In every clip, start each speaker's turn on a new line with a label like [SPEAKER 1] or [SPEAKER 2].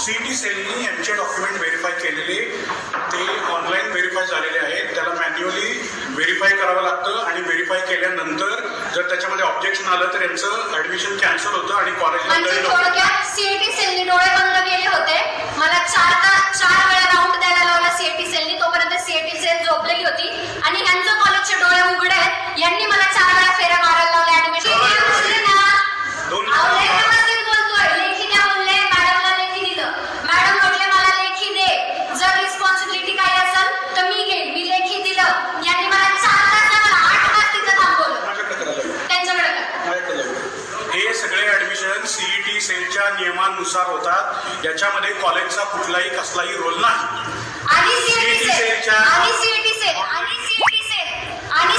[SPEAKER 1] CET सेलनी यांचे document verify केलेले ते ऑनलाईन व्हेरीफाय झालेले आहेत. त्याला मॅन्युअली व्हेरीफाय करावं लागतं आणि व्हेरीफाय केल्यानंतर जर त्याच्यामध्ये ऑब्जेक्शन आलं तर यांचं ऍडमिशन कॅन्सल होतं आणि कॉलेजला
[SPEAKER 2] सीईटी सेलनी डोळे बंद केले होते. मला चार वेळा राऊंड द्यायला लावला सीईटी सेलनी. तोपर्यंत सीईटी सेल झोपलेली होती आणि यांचं कॉलेजचे डोळे उघडे आहेत. यांनी मला 4 वेळा फेऱ्या मारायला लावल्या ऍडमिशन.
[SPEAKER 1] सीईटी सेलच्या नियमानुसार होतात. याच्यामध्ये कॉलेजचा कसलाही रोल नाही.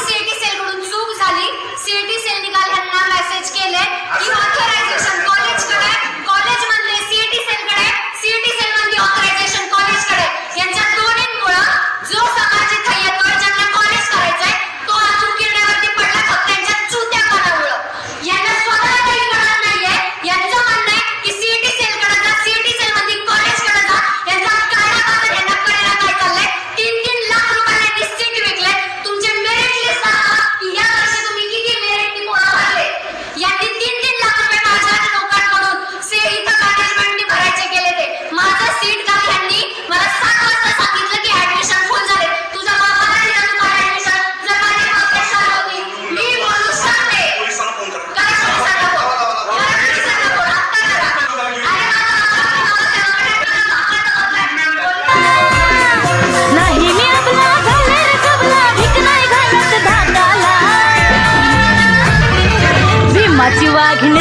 [SPEAKER 2] सीईटी सेल कडून चूक झाली. सीईटी सेल निकाल यांना मेसेज केले की ऑथरायझेशन कॉलेजकडे, कॉलेज म्हणले सीईटी सेलकडे, सीईटी सेल म्हणते ऑथरायझेशन कॉलेजकडे. यांच्या दोन्हींमुळे जो समाज इथे येतोय ज्यांना कॉलेज करायचंय तो अजून किरड्यावरती पडला फक्त त्यांच्या चुत्या कानामुळे. यांना स्वतःला काही कळत नाहीये. यांचं म्हणणं आहे की सीईटी सेलकडे जा, सीईटी सेल मध्ये कॉलेजकडे जा. यांचा काढा बघा यांना कळेना काय चाललंय. 3-3 लाख रुपयांनी सीट विकले. तुमचे मेरिट लिस्ट दाखवा की या वर्षी तुम्ही किती मेरिटनी पोरं भरले. यांनी 3-3 लाख रुपये माझ्या लोकांकडून इथं मॅनेजमेंटनी भरायचे केले. ते माझं सीट का यांनी मला 7 वाजता सांगितलं की ऍडमिशन फुल झाले. तुझ्या बाबाला दिलं तू काय ऍडमिशन? जर माझी प्रोफेशनल होती मी बोलू शकते. काय
[SPEAKER 3] नाही मी आपला घालेर कबला भीक नाही घालत धाकाला. भीमाची वाघिणी